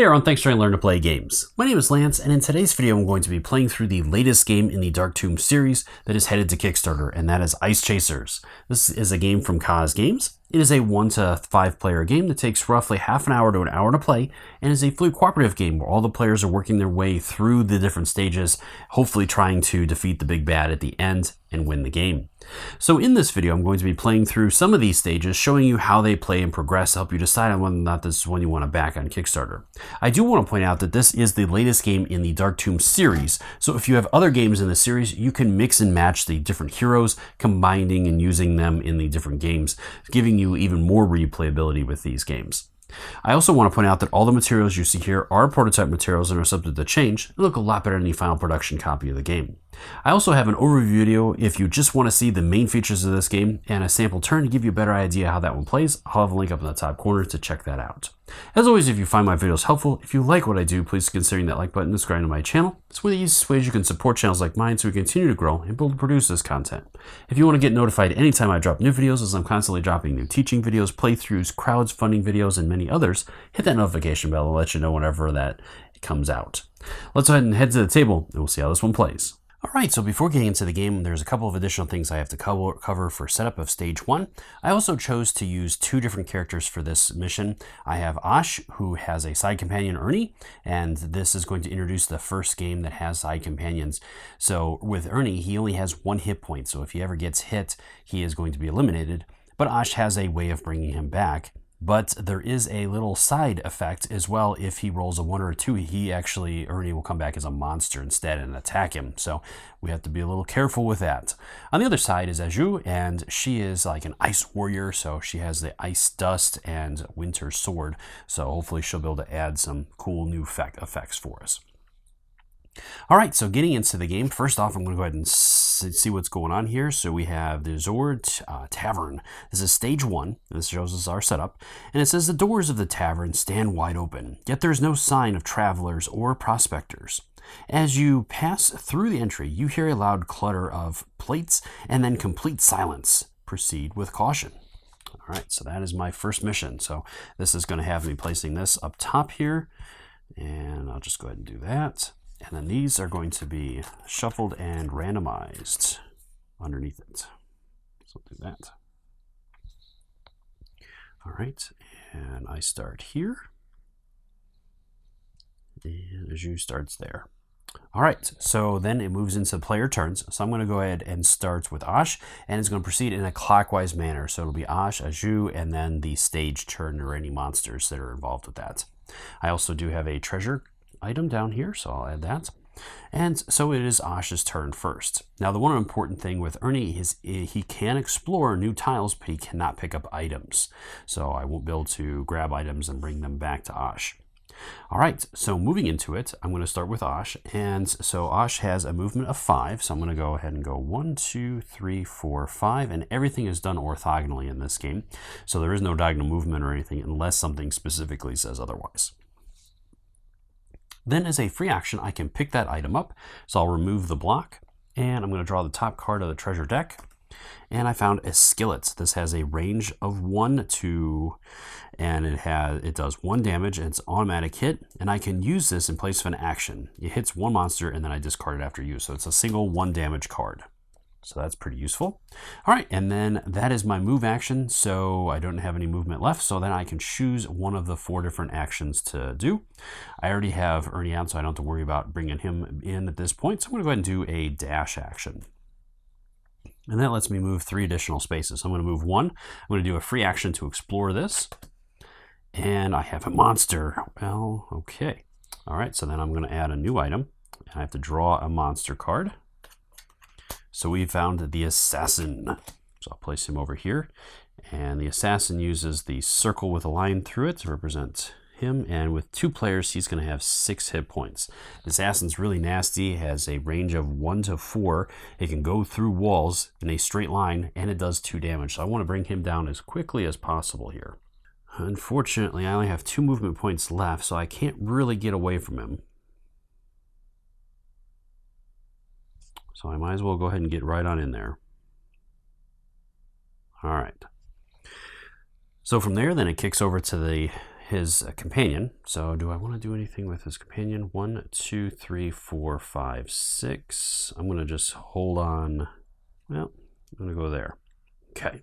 Hey everyone, thanks for joining Learn to Play Games. My name is Lance, and in today's video I'm going to be playing through the latest game in the Dark Tomb series that is headed to Kickstarter, and that is Ice Chasers. This is a game from Kozz Games. It is a 1 to 5 player game that takes roughly half an hour to an hour to play, and is a fully cooperative game where all the players are working their way through the different stages, hopefully trying to defeat the big bad at the end and win the game. So in this video, I'm going to be playing through some of these stages, showing you how they play and progress to help you decide on whether or not this is one you want to back on Kickstarter. I do want to point out that this is the latest game in the Dark Tomb series, so if you have other games in the series, you can mix and match the different heroes, combining and using them in the different games, giving you even more replayability with these games. I also want to point out that all the materials you see here are prototype materials and are subject to change and look a lot better than the final production copy of the game. I also have an overview video if you just want to see the main features of this game and a sample turn to give you a better idea how that one plays. I'll have a link up in the top corner to check that out. As always, if you find my videos helpful, if you like what I do, please consider that like button and subscribe to my channel. It's one of the easiest ways you can support channels like mine so we continue to grow and build and produce this content. If you want to get notified anytime I drop new videos, as I'm constantly dropping new teaching videos, playthroughs, crowdfunding videos, and many others, hit that notification bell to let you know whenever that comes out. Let's go ahead and head to the table and we'll see how this one plays. Alright, so before getting into the game, there's a couple of additional things I have to cover for setup of stage 1. I also chose to use 2 different characters for this mission. I have Ash, who has a side companion, Ernie, and this is going to introduce the first game that has side companions. So with Ernie, he only has 1 hit point, so if he ever gets hit, he is going to be eliminated. But Ash has a way of bringing him back. But there is a little side effect as well. If he rolls a 1 or a 2, Ernie will come back as a monster instead and attack him. So we have to be a little careful with that. On the other side is Ajou, and she is like an ice warrior. So she has the ice dust and winter sword. So hopefully she'll be able to add some cool new effects for us. Alright, so getting into the game, first off I'm going to go ahead and see what's going on here. So we have the Zord Tavern. This is stage 1. This shows us our setup. And it says the doors of the tavern stand wide open, yet there is no sign of travelers or prospectors. As you pass through the entry, you hear a loud clutter of plates and then complete silence. Proceed with caution. Alright, so that is my first mission. So this is going to have me placing this up top here. And I'll just go ahead and do that. And then these are going to be shuffled and randomized underneath it. So I'll do that. All right, and I start here. And Ajou starts there. All right, so then it moves into player turns. So I'm going to go ahead and start with Ash, and it's going to proceed in a clockwise manner. So it'll be Ash, Ajou, and then the stage turn or any monsters that are involved with that. I also do have a treasure item down here, so I'll add that. And so it is Ash's turn first. Now the one important thing with Ernie is he can explore new tiles, but he cannot pick up items. So I won't be able to grab items and bring them back to Ash. Alright, so moving into it, I'm going to start with Ash. And so Ash has a movement of 5, so I'm going to go ahead and go 1, 2, 3, 4, 5, and everything is done orthogonally in this game. So there is no diagonal movement or anything unless something specifically says otherwise. Then as a free action, I can pick that item up. So I'll remove the block and I'm going to draw the top card of the treasure deck. And I found a skillet. This has a range of 1 to, and it does 1 damage and it's automatic hit. And I can use this in place of an action. It hits 1 monster and then I discard it after use. So it's a single 1 damage card. So that's pretty useful. All right, and then that is my move action. So I don't have any movement left. So then I can choose one of the 4 different actions to do. I already have Ernie out, so I don't have to worry about bringing him in at this point. So I'm going to go ahead and do a dash action. And that lets me move 3 additional spaces. So I'm going to move 1. I'm going to do a free action to explore this. And I have a monster. Well, okay. All right, so then I'm going to add a new item. And I have to draw a monster card. So we found the assassin. So I'll place him over here. And the assassin uses the circle with a line through it to represent him. And with 2 players, he's going to have 6 hit points. The assassin's really nasty, has a range of 1 to 4. It can go through walls in a straight line, and it does 2 damage. So I want to bring him down as quickly as possible here. Unfortunately, I only have 2 movement points left, so I can't really get away from him. So I might as well go ahead and get right on in there. All right. So from there, then it kicks over to the his companion. So do I want to do anything with his companion? 1, 2, 3, 4, 5, 6. I'm going to just hold on. Well, I'm going to go there. Okay.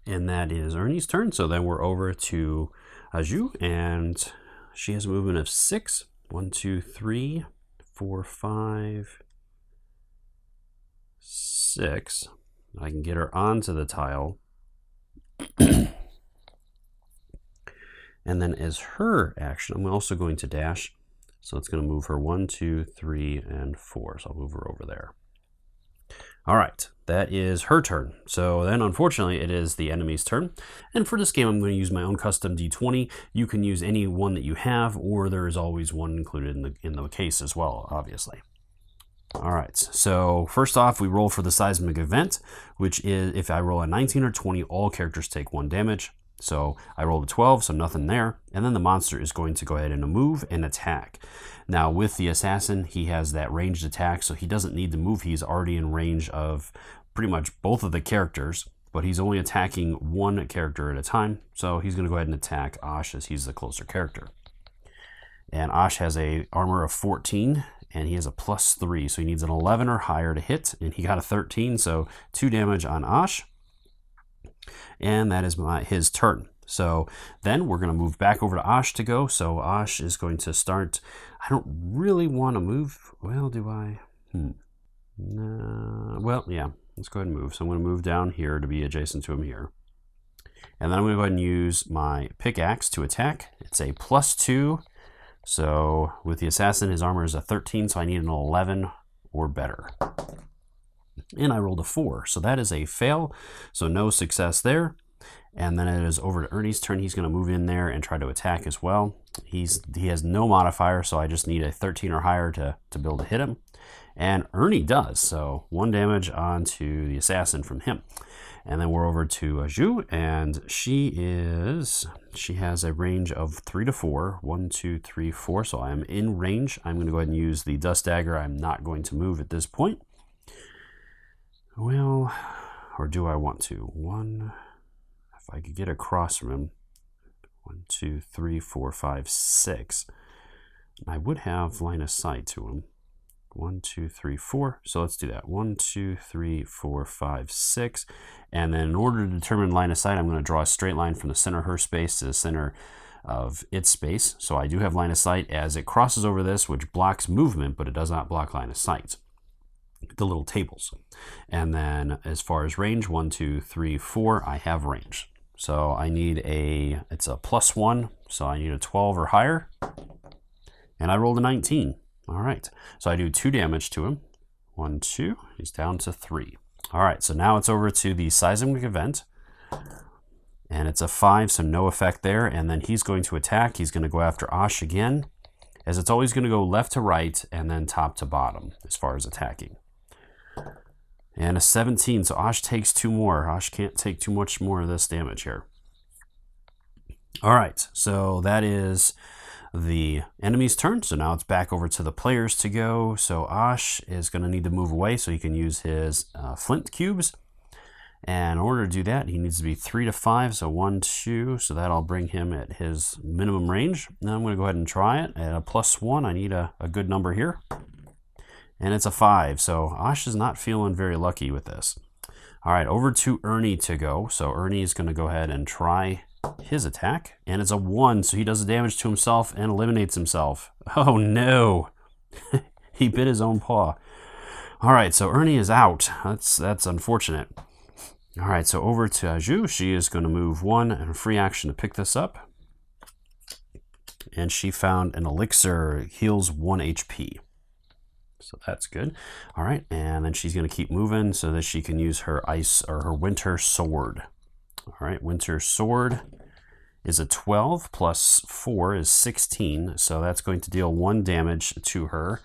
And that is Ernie's turn. So then we're over to Aju, and she has a movement of 6. 1, 2, 3, 4, 5, 6. I can get her onto the tile. And then as her action, I'm also going to dash. So it's going to move her 1, 2, 3, and 4. So I'll move her over there. All right, that is her turn. So then, unfortunately, it is the enemy's turn. And for this game, I'm going to use my own custom D20. You can use any one that you have, or there is always one included in the case as well, obviously. All right, so first off, we roll for the seismic event, which is if I roll a 19 or 20, all characters take 1 damage. So I rolled a 12, so nothing there. And then the monster is going to go ahead and move and attack. Now with the assassin, he has that ranged attack, so he doesn't need to move. He's already in range of pretty much both of the characters, but he's only attacking one character at a time. So he's going to go ahead and attack Ash as he's the closer character. And Ash has a armor of 14, and he has a +3, so he needs an 11 or higher to hit, and he got a 13, so 2 damage on Ash. And that is his turn. So then we're going to move back over to Ash to go. So Ash is going to start. I don't really want to move. Well, do I? Well, yeah. Let's go ahead and move. So I'm going to move down here to be adjacent to him here. And then I'm going to go ahead and use my pickaxe to attack. It's a +2. So with the assassin, his armor is a 13, so I need an 11 or better. And I rolled a 4, so that is a fail, so no success there. And then it is over to Ernie's turn. He's going to move in there and try to attack as well. He has no modifier, so I just need a 13 or higher to be able to hit him. And Ernie does, so 1 damage onto the assassin from him. And then we're over to Aju, and she has a range of 3 to 4. 1, 2, 3, 4, so I am in range. I'm going to go ahead and use the dust dagger. I'm not going to move at this point. Well, or do I want to? 1, if I could get across from him. 1, 2, 3, 4, 5, 6. I would have line of sight to him. 1, 2, 3, 4. So let's do that. 1, 2, 3, 4, 5, 6. And then in order to determine line of sight, I'm going to draw a straight line from the center of her space to the center of its space. So I do have line of sight as it crosses over this, which blocks movement, but it does not block line of sight. The little tables. And then as far as range, 1, 2, 3, 4, I have range. So I need it's a +1, so I need a 12 or higher. And I rolled a 19. All right, so I do 2 damage to him. 1, 2, he's down to 3. All right, so now it's over to the seismic event. And it's a 5, so no effect there. And then he's going to attack. He's going to go after Ash again, as it's always going to go left to right and then top to bottom as far as attacking. And a 17, so Ash takes 2 more. Ash can't take too much more of this damage here. All right, so that is the enemy's turn. So now it's back over to the players to go. So Ash is going to need to move away so he can use his flint cubes. And in order to do that, he needs to be 3 to 5, so 1, 2. So that'll bring him at his minimum range. Now I'm going to go ahead and try it at a +1. I need a good number here. And it's a 5, so Ash is not feeling very lucky with this. All right, over to Ernie to go. So Ernie is going to go ahead and try his attack. And it's a 1, so he does the damage to himself and eliminates himself. Oh no, he bit his own paw. All right, so Ernie is out. That's unfortunate. All right, so over to Aju. She is going to move 1 and a free action to pick this up. And she found an elixir, heals 1 HP. So that's good. All right, and then she's going to keep moving so that she can use her ice or her winter sword. All right, winter sword is a 12 plus 4 is 16. So that's going to deal 1 damage to her.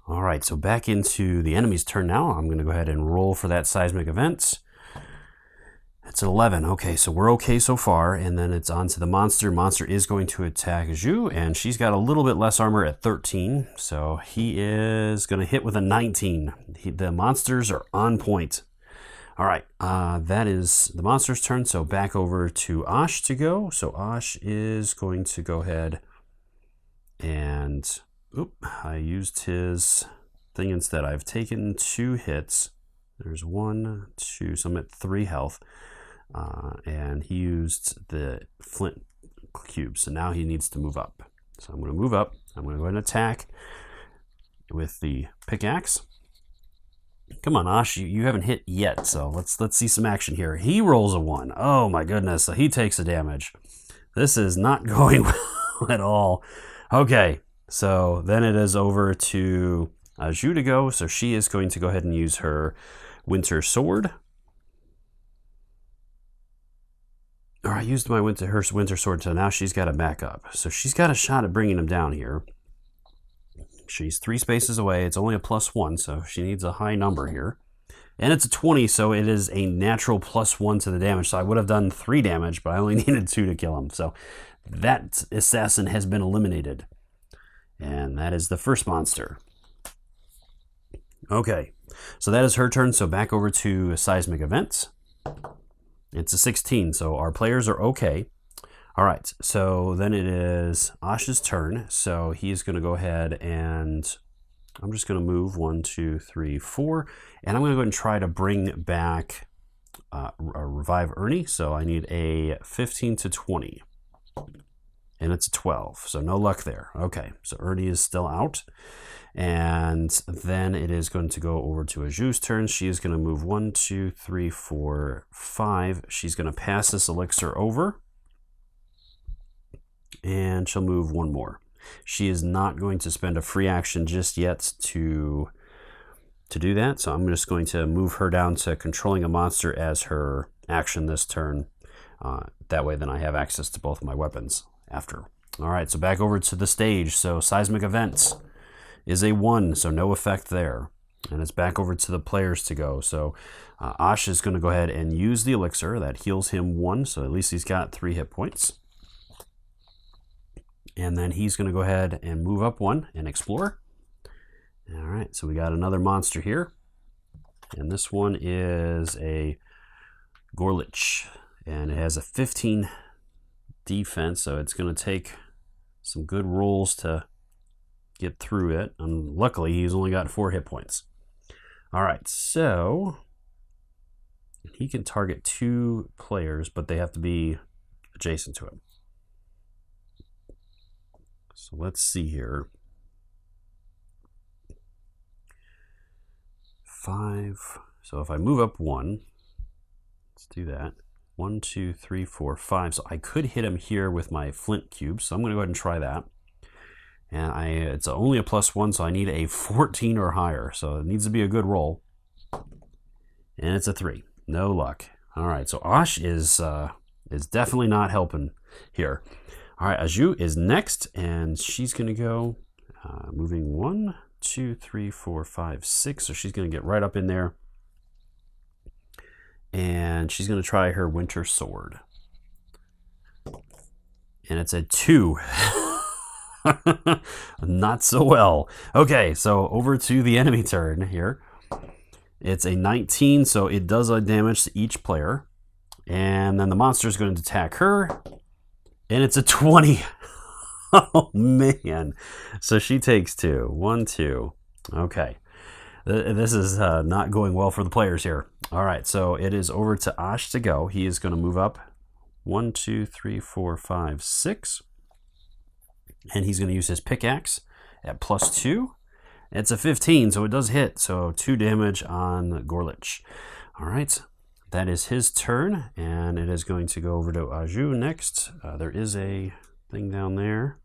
All right, so back into the enemy's turn now. I'm going to go ahead and roll for that seismic event. It's an 11. Okay, so we're okay so far. And then it's on to the monster. Monster is going to attack Zhu, and she's got a little bit less armor at 13. So he is going to hit with a 19. The monsters are on point. All right, that is the monster's turn. So back over to Ash to go. So Ash is going to go ahead and, I used his thing instead. I've taken 2 hits. There's 1, 2, so I'm at 3 health. And he used the flint cube, so now he needs to move up. So I'm going to move up. I'm going to go ahead and attack with the pickaxe. Come on, Ash, you haven't hit yet, so let's see some action here. He rolls a 1. Oh my goodness, so he takes the damage. This is not going well at all. Okay, so then it is over to Zhu to go, so she is going to go ahead and use her Winter Sword. Or I used her Winter Sword, so now she's got to back up. So she's got a shot at bringing him down here. She's 3 spaces away. It's only a +1, so she needs a high number here. And it's a 20, so it is a natural +1 to the damage. So I would have done 3 damage, but I only needed 2 to kill him. So that assassin has been eliminated. And that is the first monster. Okay, so that is her turn. So back over to Seismic Events. It's a 16, so our players are okay. All right, so then it is Ash's turn. So he's going to go ahead and I'm just going to move 1, 2, 3, 4. And I'm going to go ahead and try to bring back revive Ernie. So I need a 15 to 20. And it's a 12, so no luck there. Okay, so Ernie is still out. And then it is going to go over to Aju's turn. She is going to move 1, 2, 3, 4, 5. She's going to pass this elixir over. And she'll move 1 more. She is not going to spend a free action just yet to do that. So I'm just going to move her down to controlling a monster as her action this turn. That way then I have access to both my weapons after. All right, so back over to the stage. So Seismic Events is a 1, so no effect there. And it's back over to the players to go. So Ash is going to go ahead and use the elixir. That heals him 1, so at least he's got 3 hit points. And then he's going to go ahead and move up 1 and explore. All right, so we got another monster here. And this one is a Gorlich. And it has a 15 defense, so it's going to take some good rolls to get through it. And luckily, he's only got 4 hit points. All right, so he can target 2 players, but they have to be adjacent to him. So let's see here. 5. So if I move up 1, let's do that. 1, 2, 3, 4, 5. So I could hit him here with my flint cube. So I'm going to go ahead and try that. And it's only a +1, so I need a 14 or higher. So it needs to be a good roll. And it's a 3. No luck. All right. So Ash is definitely not helping here. All right. Aju is next, and she's going to go moving 1, 2, 3, 4, 5, 6. So she's going to get right up in there. And she's going to try her Winter Sword. And it's a 2. Not so well. Okay, so over to the enemy turn here. It's a 19, so it does damage to each player. And then the monster is going to attack her. And it's a 20. Oh, man. So she takes 2. 1, 2. Okay. This is not going well for the players here. All right, so it is over to Ash to go. He is going to move up 1, 2, 3, 4, 5, 6. And he's going to use his pickaxe at +2. It's a 15, so it does hit. So 2 damage on Gorlich. All right, that is his turn. And it is going to go over to Aju next. There is a thing down there.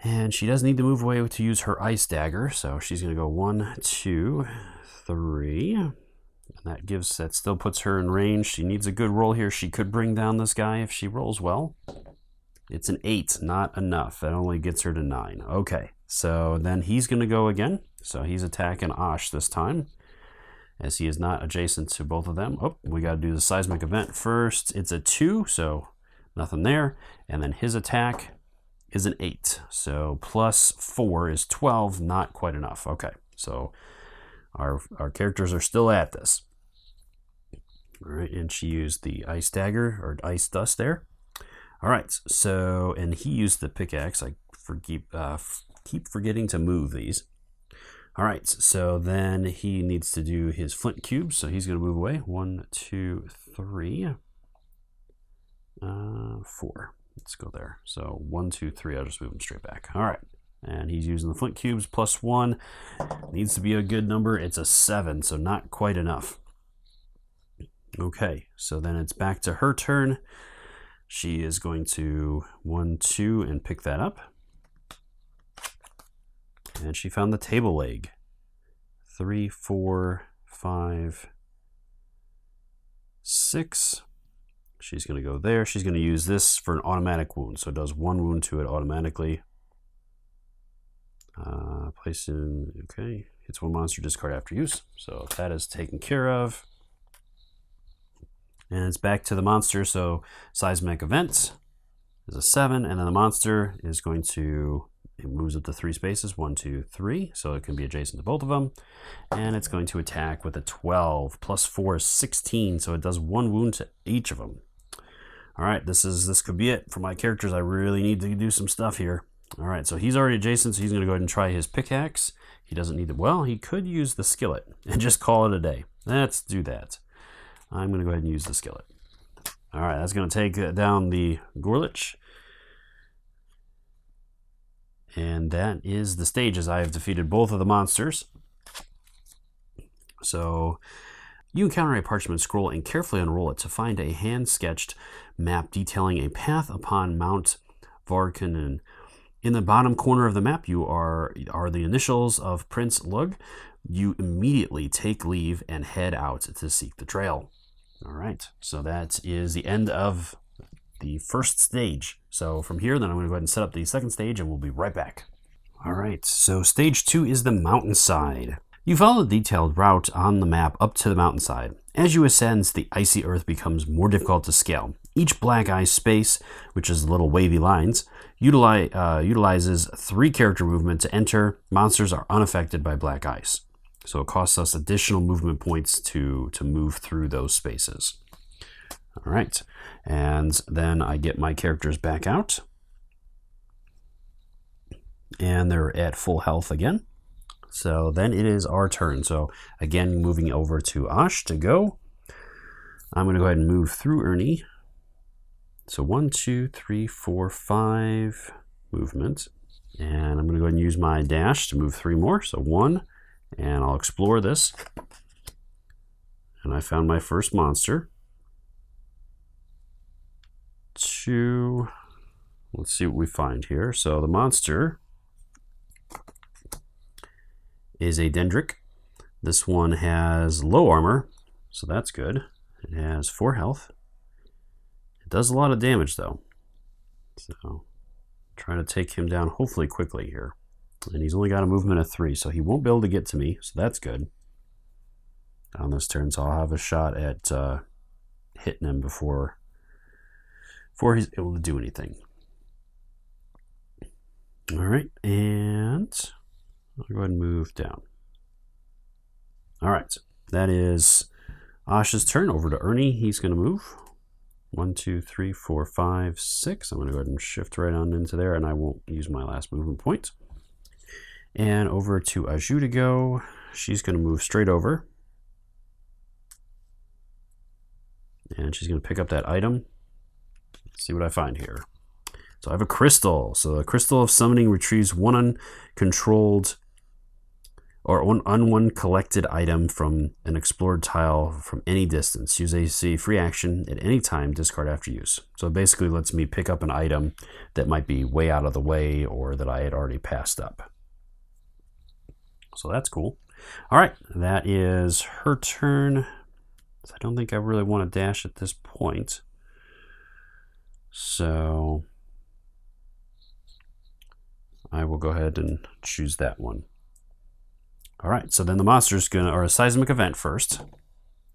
And she does need to move away to use her ice dagger. So she's going to go 1, 2, 3. And that still puts her in range. She needs a good roll here. She could bring down this guy if she rolls well. It's an 8, not enough. That only gets her to 9. Okay, so then he's going to go again. So he's attacking Ash this time, as he is not adjacent to both of them. Oh, we got to do the Seismic Event first. It's a 2, so nothing there. And then his attack is an 8. So +4 is 12, not quite enough. Okay, so Our characters are still at this. All right, and she used the ice dagger or ice dust there. All right, so, and he used the pickaxe. I keep forgetting to move these. All right, so then he needs to do his flint cubes, so he's going to move away. 1, 2, 3, 4. Let's go there. So 1, 2, 3. I'll just move him straight back. All right, and he's using the flint cubes plus 1. Needs to be a good number. It's a 7, so not quite enough. Okay, so then it's back to her turn. She is going to 1, 2, and pick that up. And she found the table leg. 3, 4, 5, 6. She's going to go there. She's going to use this for an automatic wound. So it does 1 wound to it automatically. Place in, okay. Hits 1 monster, discard after use. So that is taken care of. And it's back to the monster. So seismic event is a 7. And then the monster is going to, it moves up to 3 spaces. 1, 2, 3. So it can be adjacent to both of them. And it's going to attack with a 12. Plus 4 is 16. So it does 1 wound to each of them. All right, this could be it for my characters. I really need to do some stuff here. All right, so he's already adjacent, so he's going to go ahead and try his pickaxe. He doesn't need it. Well, he could use the skillet and just call it a day. Let's do that. I'm going to go ahead and use the skillet. All right, that's going to take down the Gorlich. And that is the stages. I have defeated both of the monsters. So you encounter a parchment scroll and carefully unroll it to find a hand-sketched map detailing a path upon Mount Varkanen. In the bottom corner of the map, you are the initials of Prince Lug. You immediately take leave and head out to seek the trail. All right, so that is the end of the first stage. So from here, then I'm going to go ahead and set up the second stage, and we'll be right back. All right, so stage 2 is the Mountainside. You follow the detailed route on the map up to the mountainside. As you ascend, the icy earth becomes more difficult to scale. Each black ice space, which is little wavy lines, utilizes 3 character movement to enter. Monsters are unaffected by black ice. So it costs us additional movement points to move through those spaces. All right, and then I get my characters back out. And they're at full health again. So then it is our turn. So again, moving over to Ash to go. I'm going to go ahead and move through Ernie. So 1, 2, 3, 4, 5 movement. And I'm going to go ahead and use my dash to move 3 more. So 1, and I'll explore this. And I found my first monster. 2, let's see what we find here. So the monster is a Dendrick. This one has low armor, so that's good. It has 4 health. It does a lot of damage though. So trying to take him down hopefully quickly here. And he's only got a movement of 3, so he won't be able to get to me, so that's good. On this turn, so I'll have a shot at hitting him before he's able to do anything. All right, and I'll go ahead and move down. All right, that is Ash's turn. Over to Ernie. He's going to move. 1, 2, 3, 4, 5, 6. I'm going to go ahead and shift right on into there, and I won't use my last movement point. And over to Aju to go. She's going to move straight over. And she's going to pick up that item. Let's see what I find here. So I have a crystal. So the crystal of summoning retrieves one uncontrolled or one collected item from an explored tile from any distance. Use a free action at any time, discard after use. So it basically lets me pick up an item that might be way out of the way or that I had already passed up. So that's cool. All right, that is her turn. I don't think I really want to dash at this point. So I will go ahead and choose that one. All right, so then the monster's or a seismic event first.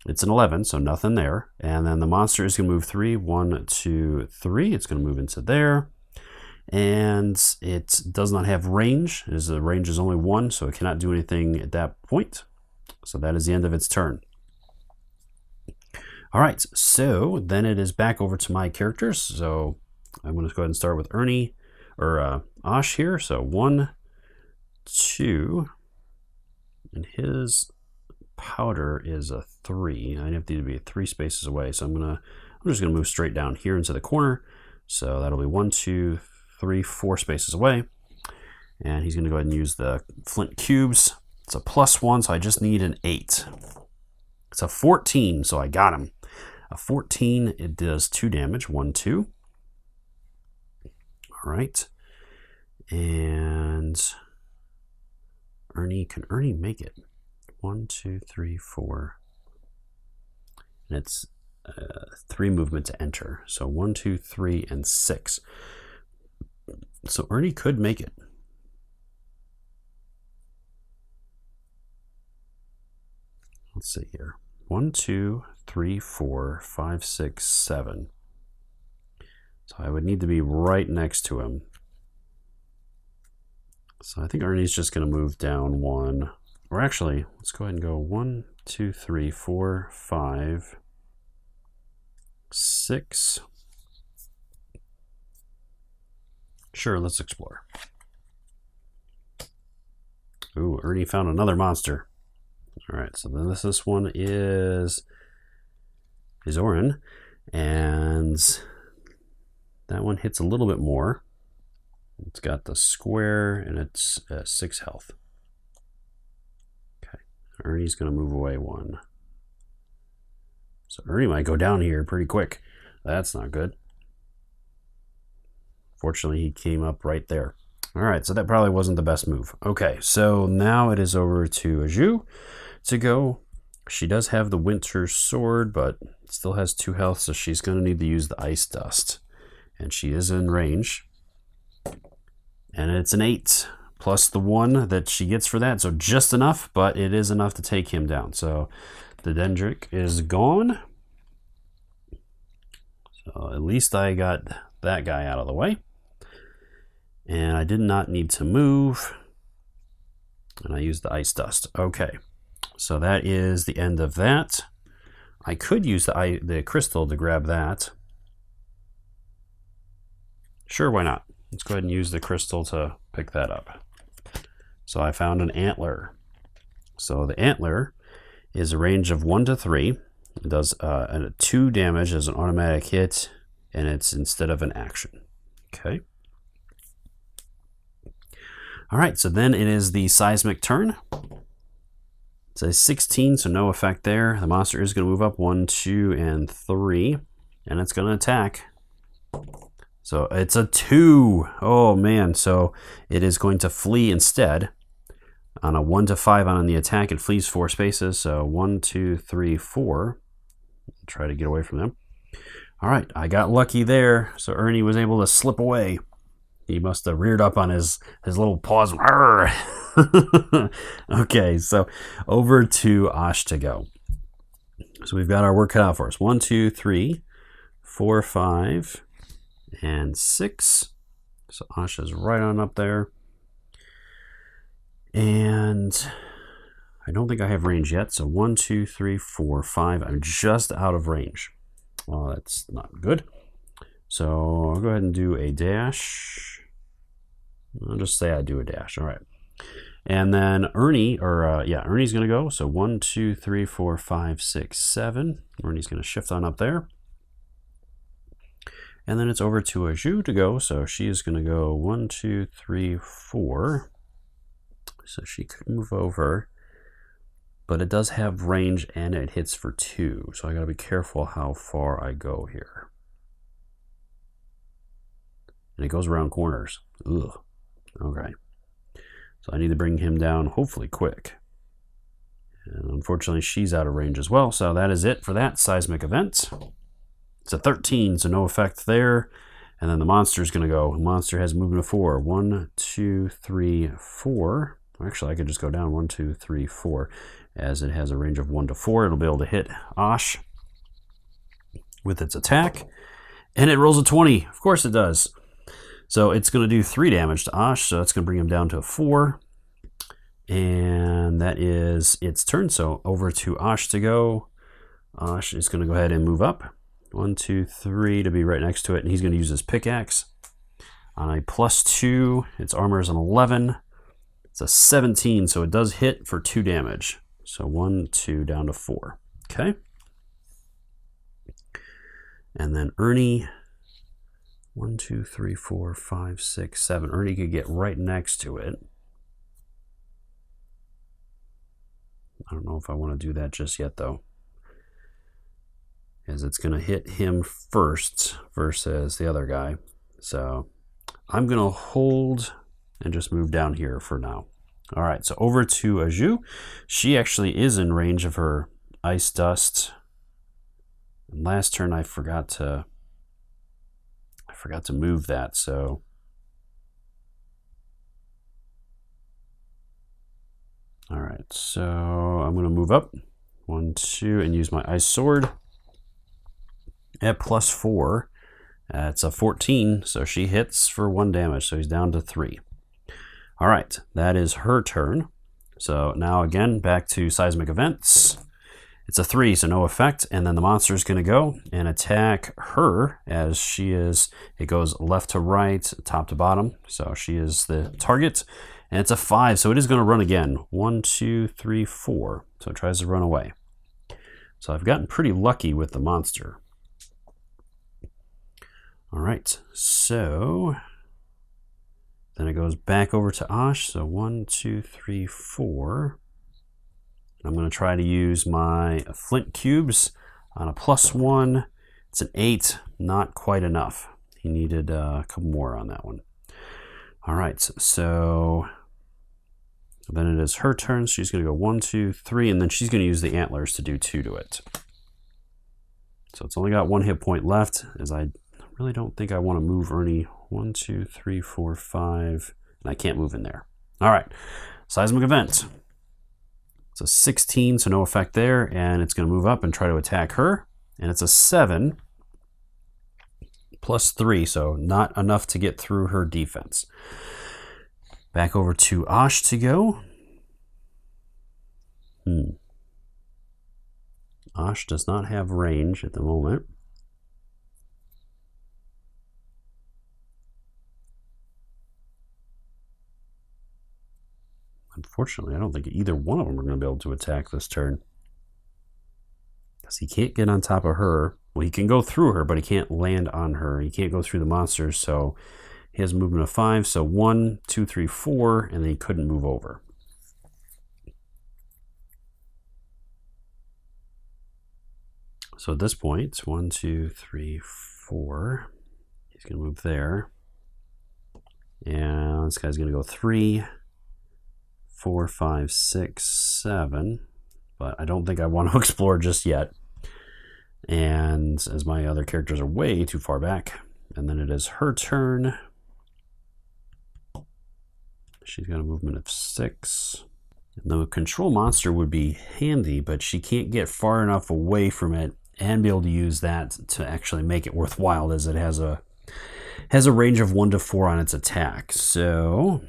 It's an 11, so nothing there. And then the monster is going to move 3, 1, 2, 3. It's going to move into there. And it does not have range. The range is only 1, so it cannot do anything at that point. So that is the end of its turn. All right, so then it is back over to my characters. So I'm going to go ahead and start with Ernie, or Osh here. So 1, 2, and his powder is a 3. I have to be 3 spaces away. So I'm just going to move straight down here into the corner. So that'll be 1, 2, 3, 4 spaces away. And he's going to go ahead and use the flint cubes. It's a +1, so I just need an 8. It's a 14, so I got him. A 14, it does 2 damage. 1, 2. All right. And Ernie, can Ernie make it? 1, 2, 3, 4. And it's 3 movement to enter. So 1, 2, 3, and 6. So Ernie could make it. Let's see here. 1, 2, 3, 4, 5, 6, 7. So I would need to be right next to him. So I think Ernie's just going to move down 1. Or actually, let's go ahead and go 1, 2, 3, 4, 5, 6. Sure, let's explore. Ooh, Ernie found another monster. All right, so then this one is Orin, and that one hits a little bit more. It's got the square, and it's 6 health. Okay, Ernie's going to move away 1. So Ernie might go down here pretty quick. That's not good. Fortunately, he came up right there. All right, so that probably wasn't the best move. Okay, so now it is over to Aju to go. She does have the winter sword, but still has 2 health, so she's going to need to use the ice dust. And she is in range. And it's an 8 plus the 1 that she gets for that, so just enough, but it is enough to take him down. So the dendritic is gone. So at least I got that guy out of the way. And I did not need to move. And I used the ice dust. Okay. So that is the end of that. I could use the crystal to grab that. Sure, why not? Let's go ahead and use the crystal to pick that up. So I found an antler. So the antler is a range of 1 to 3. It does 2 damage as an automatic hit, and it's instead of an action. Okay. All right, so then it is the seismic turn. It's a 16, so no effect there. The monster is going to move up 1, 2, and 3, and it's going to attack. So it's a 2. Oh man, so it is going to flee instead. On a 1 to 5 on the attack, it flees 4 spaces. So 1, 2, 3, 4. Try to get away from them. All right, I got lucky there. So Ernie was able to slip away. He must have reared up on his little paws. Okay, so over to Osh to go. So we've got our work cut out for us. 1, 2, 3, 4, 5, and 6. So Osh is right on up there. And I don't think I have range yet. So 1, 2, 3, 4, 5. I'm just out of range. Well, that's not good. So I'll go ahead and do a dash. I'll just say I do a dash. All right. And then Ernie, Ernie's going to go. So 1, 2, 3, 4, 5, 6, 7. Ernie's going to shift on up there. And then it's over to Aju to go. So she is going to go 1, 2, 3, 4. So she could move over. But it does have range and it hits for 2. So I got to be careful how far I go here. And it goes around corners. Ugh. Okay. So I need to bring him down hopefully quick. And unfortunately she's out of range as well. So that is it for that seismic event. It's a 13, so no effect there. And then the monster is going to go. The monster has movement of 4. 1, 2, 3, 4. Actually, I could just go down 1, 2, 3, 4. As it has a range of 1 to 4, it'll be able to hit Osh with its attack. And it rolls a 20. Of course it does. So it's going to do 3 damage to Osh, so that's going to bring him down to a 4. And that is its turn. So over to Ash to go. Ash is going to go ahead and move up. 1, 2, 3 to be right next to it. And he's going to use his pickaxe. On a +2, its armor is an 11. It's a 17, so it does hit for 2 damage. So 1, 2, down to 4. Okay. And then Ernie, 1, 2, 3, 4, 5, 6, 7. Ernie could get right next to it. I don't know if I want to do that just yet, though, as it's going to hit him first versus the other guy. So I'm going to hold and just move down here for now. All right, so over to Aju. She actually is in range of her Ice Dust. And last turn I forgot to move that, so all right, so I'm going to move up 1, 2 and use my Ice Sword at +4. It's a 14, so she hits for 1 damage, so he's down to 3. All right, that is her turn. So now again, back to seismic events. It's a 3, so no effect, and then the monster is going to go and attack her as she is. It goes left to right, top to bottom, so she is the target. And it's a 5, so it is going to run again. 1, 2, 3, 4. So it tries to run away. So I've gotten pretty lucky with the monster. All right, so then it goes back over to Ash. So 1, 2, 3, 4. I'm going to try to use my flint cubes on a +1. It's an 8, not quite enough. He needed a couple more on that one. All right, so then it is her turn. She's going to go 1, 2, 3, and then she's going to use the antlers to do 2 to it. So it's only got 1 hit point left, as I really don't think I want to move Ernie. 1, 2, 3, 4, 5, and I can't move in there. All right, seismic event. It's a 16, so no effect there, and it's going to move up and try to attack her, and it's a 7 +3, so not enough to get through her defense. Back over to Ash to go. Ash does not have range at the moment. Unfortunately, I don't think either one of them are going to be able to attack this turn, because he can't get on top of her. Well, he can go through her, but he can't land on her. He can't go through the monsters, so he has movement of 5. So 1, 2, 3, 4, and then he couldn't move over. So at this point, 1, 2, 3, 4. He's going to move there. And this guy's going to go 3, 4, 5, 6, 7. But I don't think I want to explore just yet. And as my other characters are way too far back. And then it is her turn. She's got a movement of 6. And the control monster would be handy, but she can't get far enough away from it and be able to use that to actually make it worthwhile, as it has a range of 1 to 4 on its attack. So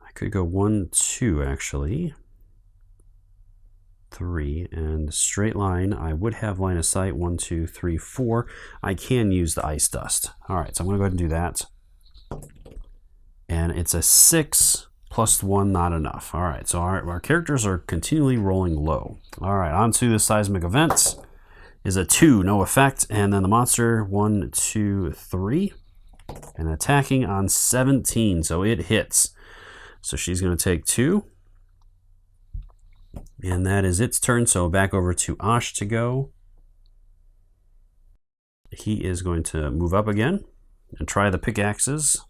I could go 1, 2 actually. 3, and straight line. I would have line of sight. 1, 2, 3, 4. I can use the ice dust. All right, so I'm going to go ahead and do that. And it's a 6 +1, not enough. All right, so our characters are continually rolling low. All right, on to the seismic events. Is a 2, no effect, and then the monster 1, 2, 3, and attacking on 17, so it hits. So she's going to take 2. And that is its turn, so back over to Ash to go. He is going to move up again and try the pickaxes.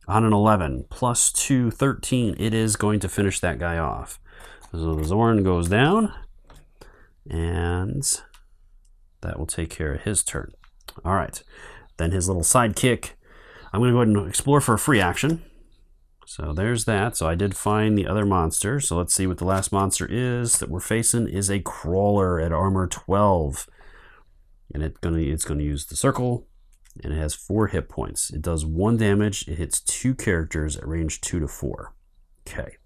On an 11, +2, 13, it is going to finish that guy off. So the Zorn goes down, and that will take care of his turn. All right, then his little sidekick. I'm going to go ahead and explore for a free action. So there's that. So I did find the other monster. So let's see what the last monster is that we're facing. Is a crawler at armor 12. And it's going to use the circle and it has 4 hit points. It does 1 damage. It hits 2 characters at range 2 to 4. Okay.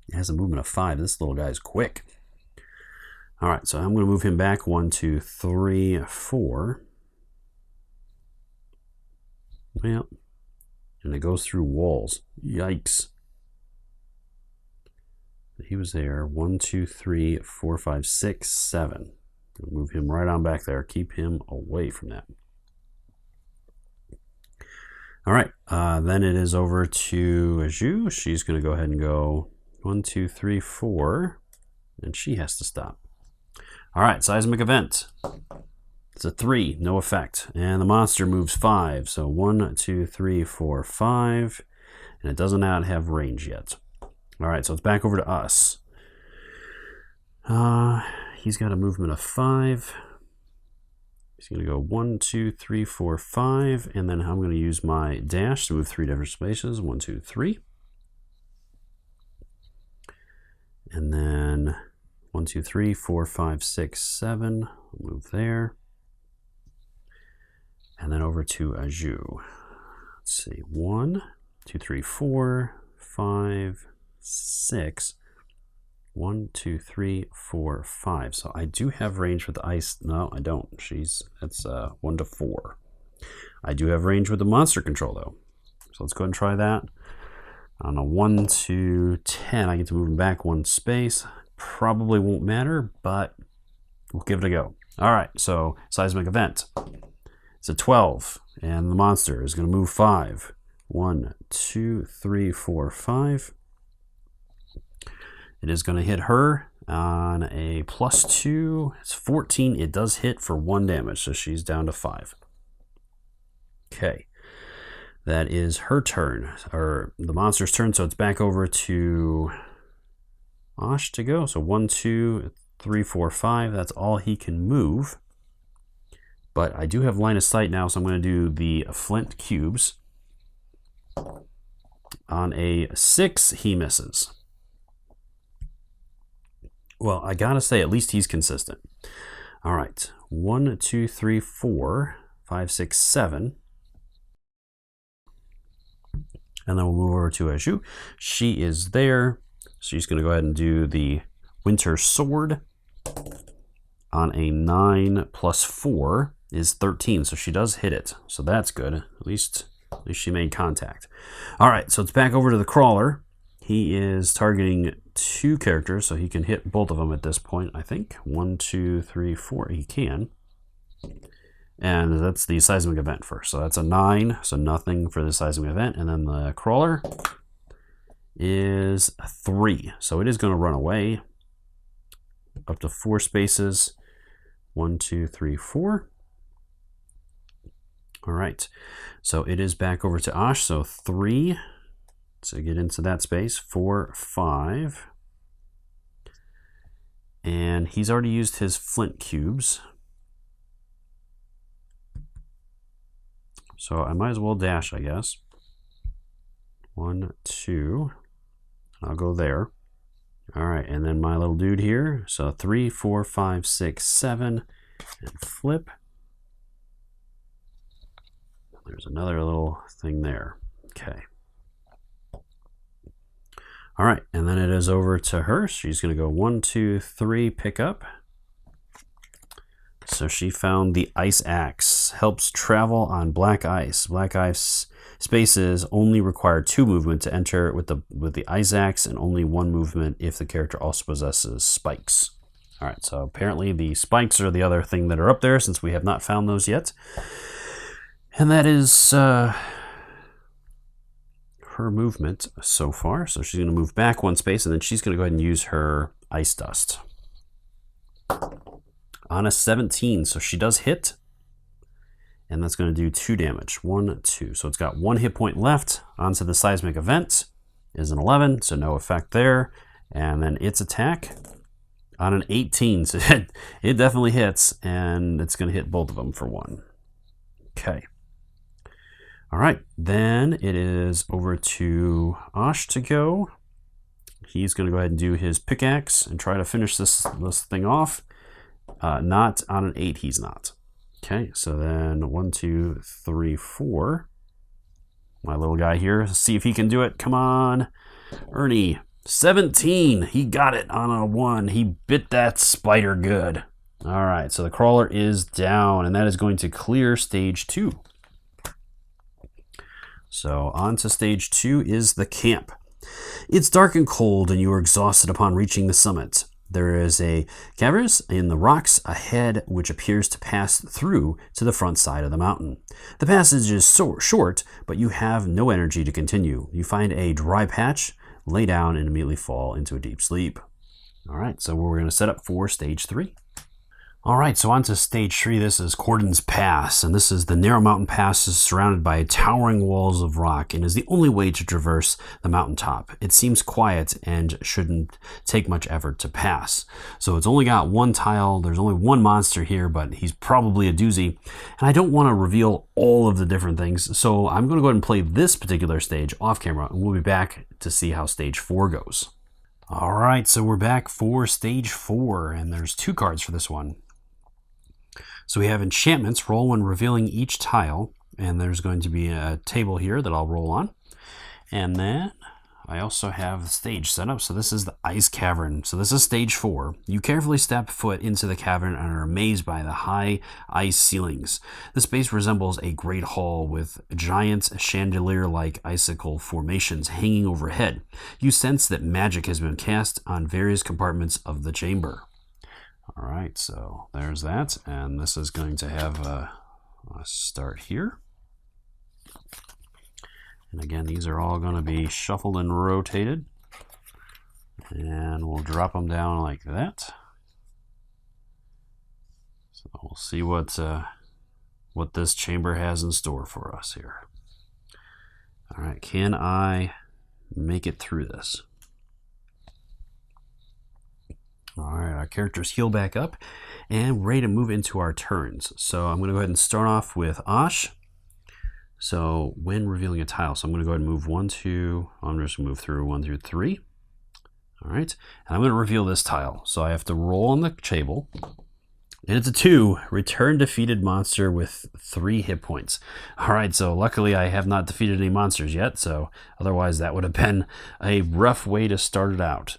It has a movement of 5. This little guy's quick. All right, so I'm going to move him back 1, 2, 3, 4. Well, and it goes through walls. Yikes. He was there. 1, 2, 3, 4, 5, 6, 7. Move him right on back there. Keep him away from that. All right, then it is over to Aju. She's going to go ahead and go 1, 2, 3, 4, and she has to stop. All right, seismic event. It's a 3, no effect. And the monster moves 5. So 1, 2, 3, 4, 5. And it does not have range yet. All right, so it's back over to us. He's got a movement of 5. He's going to go 1, 2, 3, 4, 5. And then I'm going to use my dash to move 3 different spaces. 1, 2, 3. And then 1, 2, 3, 4, 5, 6, 7. Move there. And then over to Aju. Let's see. 1, 2, 3, 4, 5, 6. 1, 2, 3, 4, 5. So I do have range with the ice. No, I don't. That's 1 to 4. I do have range with the monster control though. So let's go ahead and try that. On a 1 to 10, I get to move him back 1 space. Probably won't matter, but we'll give it a go. All right, so seismic event. It's a 12, and the monster is going to move 5. 1, 2, 3, 4, 5. It is going to hit her on a +2. It's 14. It does hit for 1 damage, so she's down to 5. Okay. That is her turn, or the monster's turn, so it's back over to Osh to go. So 1, 2, 3, 4, 5. That's all he can move. But I do have line of sight now, so I'm going to do the flint cubes. On a 6, he misses. Well, I gotta say, at least he's consistent. All right, 1, 2, 3, 4, 5, 6, 7. And then we'll move over to Aju. She is there. She's going to go ahead and do the Winter Sword. On a 9 + 4 is 13, so she does hit it. So that's good. At least she made contact. All right, so it's back over to the Crawler. He is targeting 2 characters, so he can hit both of them at this point, I think. 1, 2, 3, 4. He can. And that's the seismic event first. So that's a 9, so nothing for the seismic event. And then the Crawler is a 3. So it is going to run away up to 4 spaces. 1, 2, 3, 4. All right. So it is back over to Osh. So 3. So get into that space. 4, 5. And he's already used his flint cubes. So I might as well dash, I guess. 1, 2. I'll go there. All right, and then my little dude here. So 3, 4, 5, 6, 7, and flip. There's another little thing there. Okay. All right, and then it is over to her. She's going to go 1, 2, 3, pick up. So she found the Ice Axe. Helps travel on black ice. Black ice spaces only require 2 movement to enter with the Ice Axe, and only 1 movement if the character also possesses spikes. All right, so apparently the spikes are the other thing that are up there, since we have not found those yet. And that is her movement so far. So she's going to move back 1 space, and then she's going to go ahead and use her Ice Dust. On a 17, so she does hit, and that's going to do 2 damage. 1, 2. So it's got 1 hit point left. Onto the seismic event is an 11, so no effect there. And then its attack on an 18, so it definitely hits, and it's going to hit both of them for 1. Okay. All right, then it is over to Osh to go. He's going to go ahead and do his pickaxe and try to finish this thing off. Not on an 8, he's not. Okay, so then 1, 2, 3, 4. My little guy here, see if he can do it. Come on, Ernie. 17. He got it on a 1. He bit that spider good. All right, so the crawler is down, and that is going to clear stage 2. So on to stage 2 is the camp. It's dark and cold, and you are exhausted upon reaching the summit. There is a cavern in the rocks ahead, which appears to pass through to the front side of the mountain. The passage is so short, but you have no energy to continue. You find a dry patch, lay down, and immediately fall into a deep sleep. All right, so we're going to set up for stage 3. All right, so on to stage 3. This is Cordon's Pass, and this is the narrow mountain pass is surrounded by towering walls of rock and is the only way to traverse the mountaintop. It seems quiet and shouldn't take much effort to pass. So it's only got one tile. There's only one monster here, but he's probably a doozy. And I don't want to reveal all of the different things, so I'm going to go ahead and play this particular stage off camera, and we'll be back to see how stage 4 goes. All right, so we're back for stage 4, and there's 2 cards for this one. So we have enchantments, roll when revealing each tile, and there's going to be a table here that I'll roll on. And then I also have the stage set up. So this is the Ice Cavern. So this is stage 4. You carefully step foot into the cavern and are amazed by the high ice ceilings. The space resembles a great hall with giant chandelier-like icicle formations hanging overhead. You sense that magic has been cast on various compartments of the chamber. All right, so there's that, and this is going to have a start here. And again, these are all going to be shuffled and rotated, and we'll drop them down like that. So we'll see what this chamber has in store for us here. All right, can I make it through this? All right, our characters heal back up, and we're ready to move into our turns. So I'm going to go ahead and start off with Osh. So when revealing a tile, so I'm going to go ahead and move 1, 2, I'm just going to move through 1 through 3. All right, and I'm going to reveal this tile. So I have to roll on the table, and it's a 2. Return defeated monster with 3 hit points. All right, so luckily I have not defeated any monsters yet, so otherwise that would have been a rough way to start it out.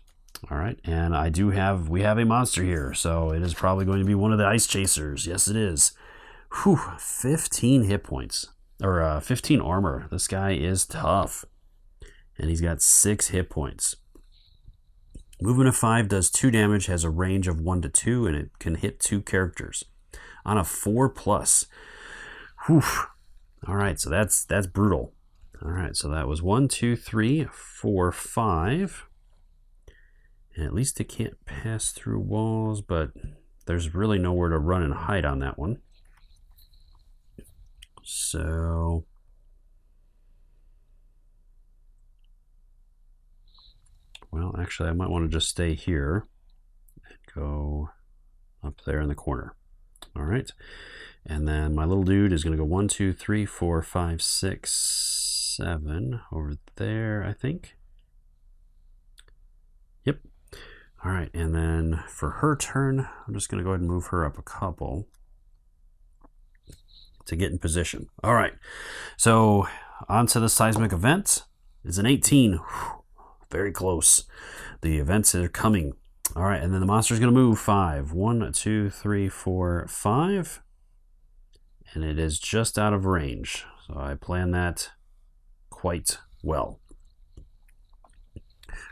All right, and we have a monster here, so it is probably going to be one of the ice chasers. Yes, it is. Whew, 15 hit points, or 15 armor. This guy is tough, and he's got 6 hit points. Movement of 5 does 2 damage, has a range of 1 to 2, and it can hit 2 characters. On a 4+. Whew. All right, so that's brutal. All right, so that was 1, 2, 3, 4, 5. And at least it can't pass through walls, but there's really nowhere to run and hide on that one. So well, actually I might want to just stay here and go up there in the corner. All right, and then my little dude is going to go 1, 2, 3, 4, 5, 6, 7 over there, I think. Yep. All right, and then for her turn, I'm just going to go ahead and move her up a couple to get in position. All right, so on to the seismic event. It's an 18. Whew, very close. The events are coming. All right, and then the monster's going to move 5. 1, 2, 3, 4, 5. And it is just out of range. So I planned that quite well.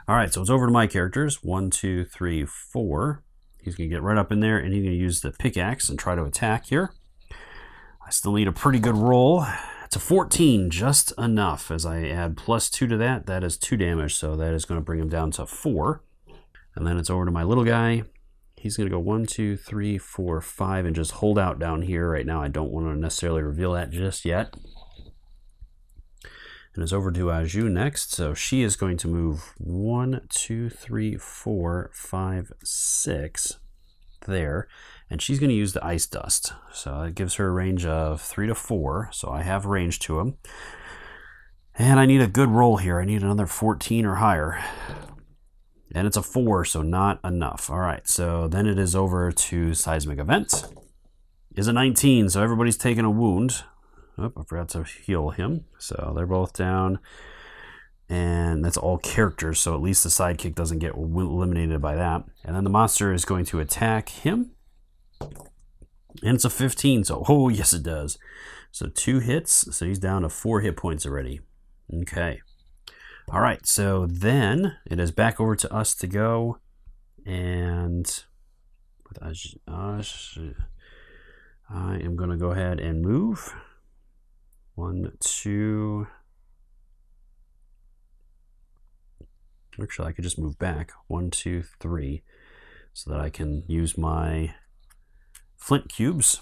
All right, so it's over to my characters. 1, 2, 3, 4. He's going to get right up in there, and he's going to use the pickaxe and try to attack here. I still need a pretty good roll. It's a 14, just enough. As I add +2 to that, that is 2 damage, so that is going to bring him down to 4. And then it's over to my little guy. He's going to go 1, 2, 3, 4, 5, and just hold out down here. Right now, I don't want to necessarily reveal that just yet. And it's over to Ajou next. So she is going to move 1, 2, 3, 4, 5, 6 there. And she's going to use the ice dust. So it gives her a range of 3 to 4. So I have range to him. And I need a good roll here. I need another 14 or higher. And it's a 4, so not enough. All right, so then it is over to seismic event. is a 19, so everybody's taking a wound. Oh, I forgot to heal him. So they're both down. And that's all characters, so at least the sidekick doesn't get eliminated by that. And then the monster is going to attack him. And it's a 15, so oh, yes it does. So 2 hits, so he's down to 4 hit points already. Okay. All right, so then it is back over to us to go. And with I am going to go ahead and move. 1, 2. Actually, I could just move back 1, 2, 3 so that I can use my flint cubes.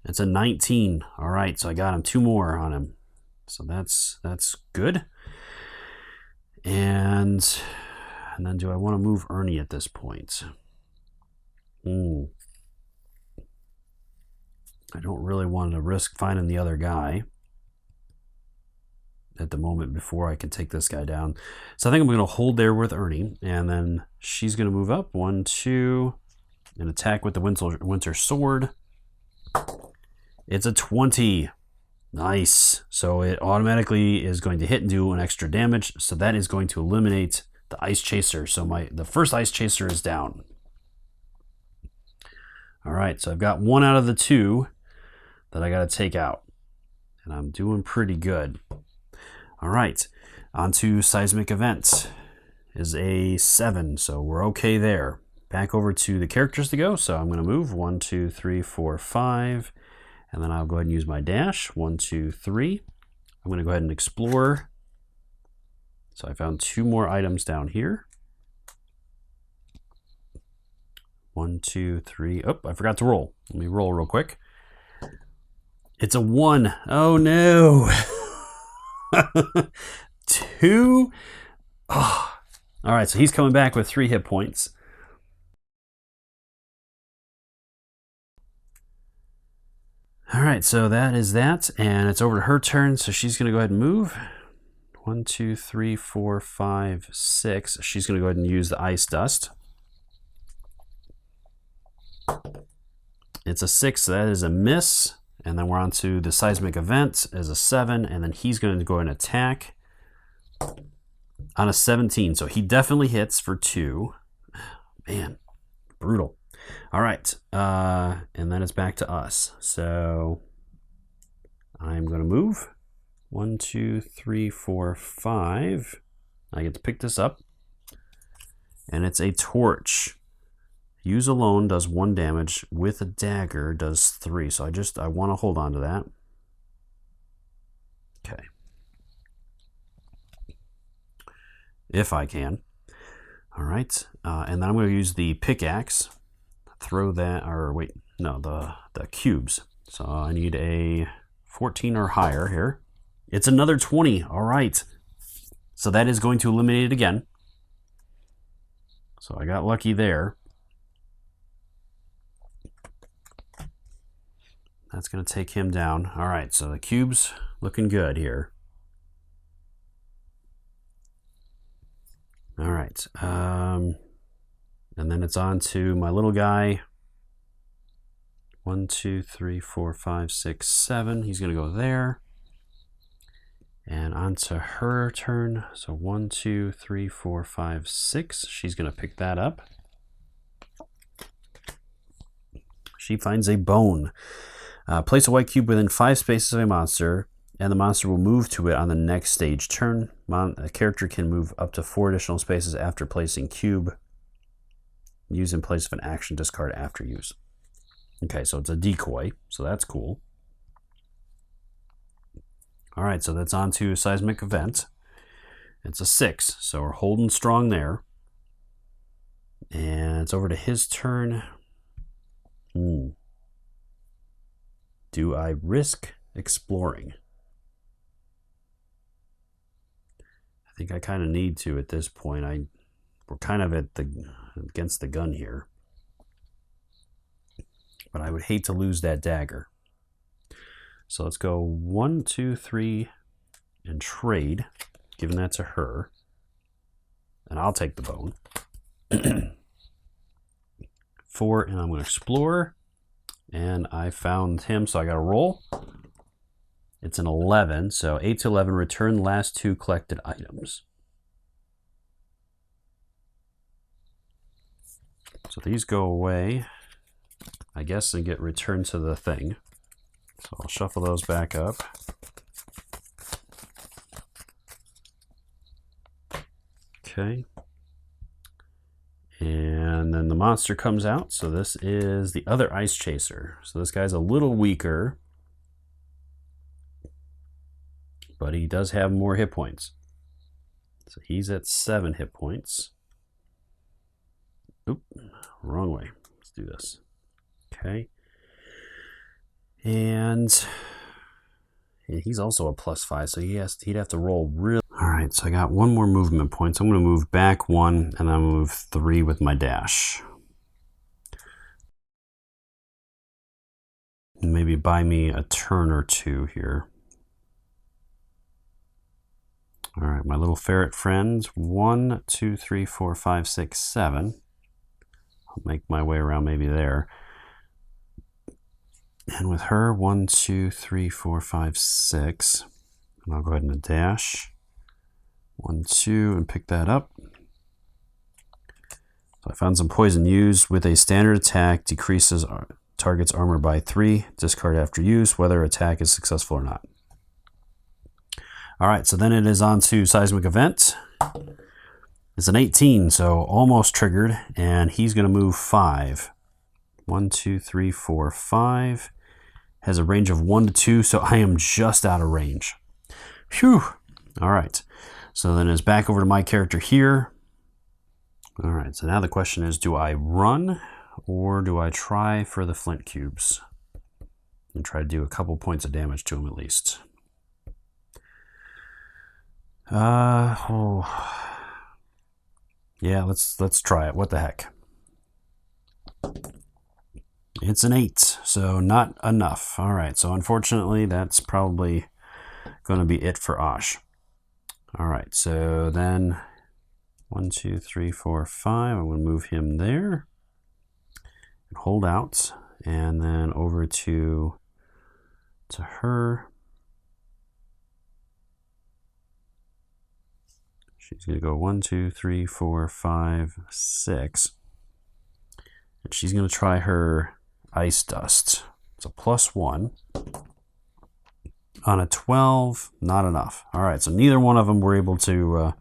It's a 19. All right, so I got him 2 more on him. So that's good. And then do I want to move Ernie at this point? I don't really want to risk finding the other guy at the moment before I can take this guy down. So I think I'm going to hold there with Ernie, and then she's going to move up 1, 2, and attack with the winter sword. It's a 20. Nice. So it automatically is going to hit and do an extra damage. So that is going to eliminate the ice chaser. So the first ice chaser is down. All right, so I've got 1 out of the 2 that I got to take out, and I'm doing pretty good. All right, on to seismic events. Is a 7, so we're okay there. Back over to the characters to go, so I'm going to move 1, 2, 3, 4, 5, and then I'll go ahead and use my dash. 1, 2, 3. I'm going to go ahead and explore. So I found 2 more items down here. 1, 2, 3. Oh, I forgot to roll. Let me roll real quick. It's a 1. Oh no. 2. Oh. All right, so he's coming back with 3 hit points. All right, so that is that, and it's over to her turn, so she's going to go ahead and move. 1, 2, 3, 4, 5, 6. She's going to go ahead and use the ice dust. It's a 6, so that is a miss. And then we're on to the seismic event as a 7, and then he's going to go and attack on a 17. So he definitely hits for 2. Man, brutal. All right, and then it's back to us. So I'm going to move 1, 2, 3, 4, 5. I get to pick this up, and it's a torch. Use alone does 1 damage. With a dagger does 3. So I want to hold on to that. Okay. If I can. All right. And then I'm going to use the pickaxe. Throw that, or wait, no, the cubes. So I need a 14 or higher here. It's another 20. All right. So that is going to eliminate it again. So I got lucky there. That's going to take him down. All right, so the cube's looking good here. All right. And then it's on to my little guy. 1, 2, 3, 4, 5, 6, 7. He's going to go there. And on to her turn. So 1, 2, 3, 4, 5, 6. She's going to pick that up. She finds a bone. Place a white cube within 5 spaces of a monster, and the monster will move to it on the next stage turn. A character can move up to 4 additional spaces after placing cube. Use in place of an action discard after use. Okay, so it's a decoy, so that's cool. All right, so that's on to seismic event. It's a 6, so we're holding strong there. And it's over to his turn. Do I risk exploring? I think I kind of need to at this point. We're kind of against the gun here. But I would hate to lose that dagger. So let's go 1, 2, 3 and trade, giving that to her. And I'll take the bone. 4, and I'm going to explore. And I found him, so I got to roll. It's an 11, so 8 to 11, return the last 2 collected items. So these go away, I guess, and get returned to the thing. So I'll shuffle those back up. Okay. And then the monster comes out. So this is the other Ice Chaser. So this guy's a little weaker, but he does have more hit points. So he's at 7 hit points. Oop, wrong way. Let's do this. Okay. And he's also a +5, so he'd have to roll really. All right, so I got 1 more movement point. So I'm going to move back 1, and then I'm going to move 3 with my dash. And maybe buy me a turn or 2 here. All right, my little ferret friends. 1, 2, 3, 4, 5, 6, 7. I'll make my way around maybe there. And with her, 1, 2, 3, 4, 5, 6. And I'll go ahead and dash. 1, 2, and pick that up. So I found some poison used with a standard attack, decreases target's armor by 3. Discard after use, whether attack is successful or not. All right, so then it is on to Seismic Event. It's an 18, so almost triggered, and he's going to move 5. 1, 2, 3, 4, 5. Has a range of 1 to 2, so I am just out of range. Phew. All right. So then it's back over to my character here. All right, so now the question is, do I run or do I try for the flint cubes and try to do a couple points of damage to him at least? Yeah, let's try it. What the heck? It's an 8, so not enough. All right, so unfortunately, that's probably going to be it for Osh. All right, so then 1, 2, 3, 4, 5. I'm going to move him there and hold out, and then over to her. She's going to go 1, 2, 3, 4, 5, 6. And she's going to try her Ice Dust. It's a +1. On a 12, not enough. All right, so neither one of them were able to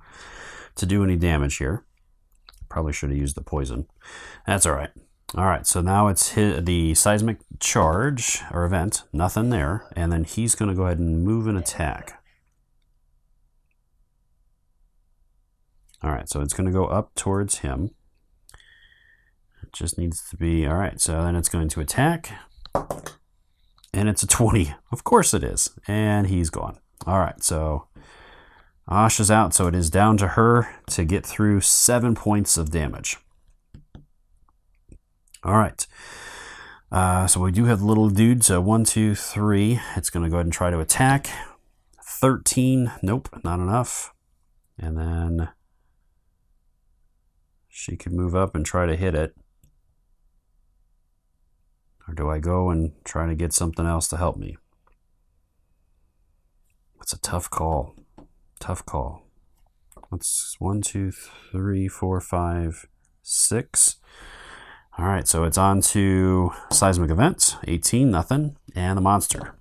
do any damage here. Probably should have used the poison. That's all right. All right, so now it's the Seismic Charge, or Event. Nothing there. And then he's going to go ahead and move and attack. All right, so it's going to go up towards him. It just needs to be, all right, so then it's going to attack. And it's a 20. Of course it is. And he's gone. All right, so Osh is out, so it is down to her to get through 7 points of damage. All right. So we do have the little dude, so 1, 2, 3. It's going to go ahead and try to attack. 13. Nope, not enough. And then she could move up and try to hit it. Or do I go and try to get something else to help me? It's a tough call. Tough call. Let's 1, 2, 3, 4, 5, 6. All right, so it's on to Seismic Event. 18, nothing. And the monster.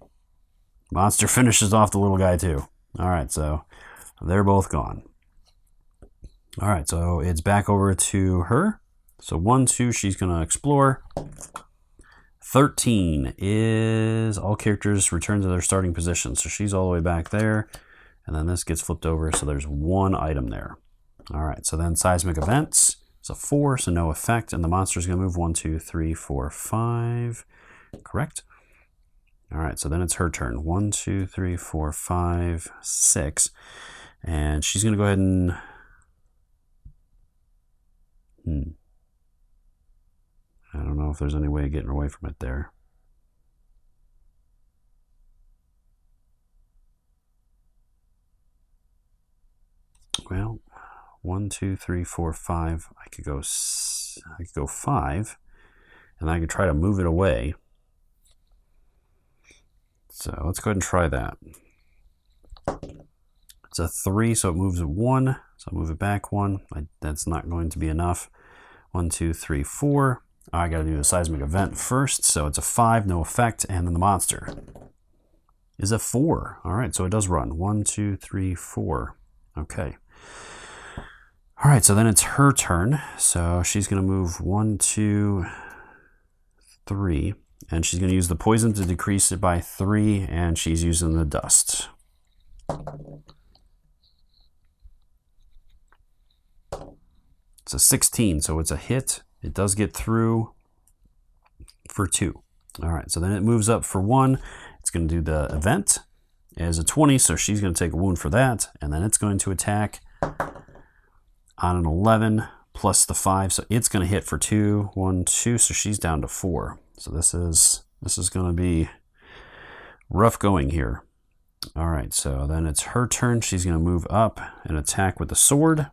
Monster finishes off the little guy too. All right, so they're both gone. All right, so it's back over to her. So 1, 2, she's going to explore. 13 is all characters return to their starting position. So she's all the way back there. And then this gets flipped over, so there's 1 item there. All right, so then Seismic Events. It's a 4, so no effect. And the monster's going to move 1, 2, 3, 4, 5. Correct? All right, so then it's her turn. 1, 2, 3, 4, 5, 6. And she's going to go ahead and... I don't know if there's any way of getting away from it there. Well, 1, 2, 3, 4, 5. I could go 5. and I can try to move it away. So let's go ahead and try that. It's a 3, so it moves it 1. So I'll move it back 1. That's not going to be enough. 1, 2, 3, 4. I got to do the seismic event first. So it's a 5, no effect, and then the monster is a 4. All right, so it does run. 1, 2, 3, 4. Okay. All right, so then it's her turn. So she's going to move 1, 2, 3, and she's going to use the poison to decrease it by 3, and she's using the dust. It's a 16, so it's a hit. It does get through for 2. All right, so then it moves up for 1. It's going to do the event as a 20, so she's going to take a wound for that, and then it's going to attack on an 11 plus the 5, so it's going to hit for 2. 1, 2, so she's down to 4. So this is going to be rough going here. All right, so then it's her turn. She's going to move up and attack with the sword.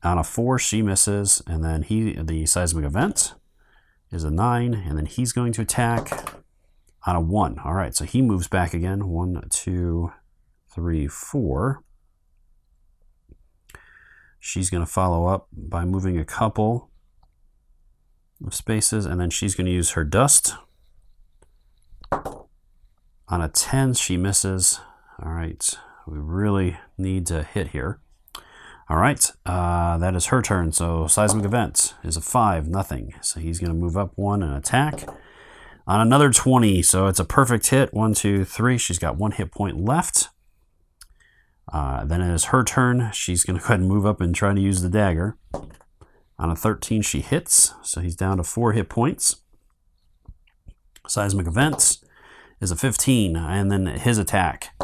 On a 4, she misses, and then the seismic event is a 9, and then he's going to attack on a 1. All right, so he moves back again. 1, 2, 3, 4. She's going to follow up by moving a couple of spaces, and then she's going to use her dust. On a 10, she misses. All right, we really need to hit here. All right, that is her turn. So seismic event is a 5, nothing. So he's going to move up 1 and attack on another 20. So it's a perfect hit. 1, 2, 3. She's got 1 hit point left. Then it is her turn. She's going to go ahead and move up and try to use the dagger. On a 13, she hits. So he's down to 4 hit points. Seismic event is a 15. And then his attack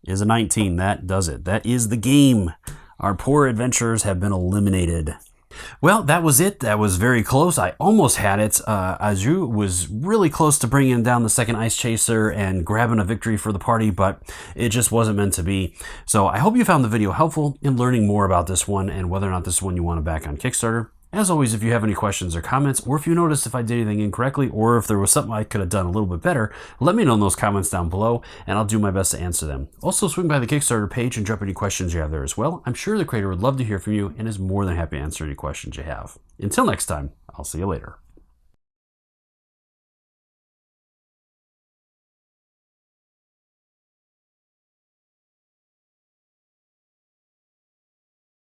is a 19. That does it. That is the game. Our poor adventurers have been eliminated. Well, that was it. That was very close. I almost had it. Azu was really close to bringing down the second Ice Chaser and grabbing a victory for the party, but it just wasn't meant to be. So I hope you found the video helpful in learning more about this one and whether or not this is one you want to back on Kickstarter. As always, if you have any questions or comments, or if you noticed if I did anything incorrectly, or if there was something I could have done a little bit better, let me know in those comments down below, and I'll do my best to answer them. Also, swing by the Kickstarter page and drop any questions you have there as well. I'm sure the creator would love to hear from you and is more than happy to answer any questions you have. Until next time, I'll see you later.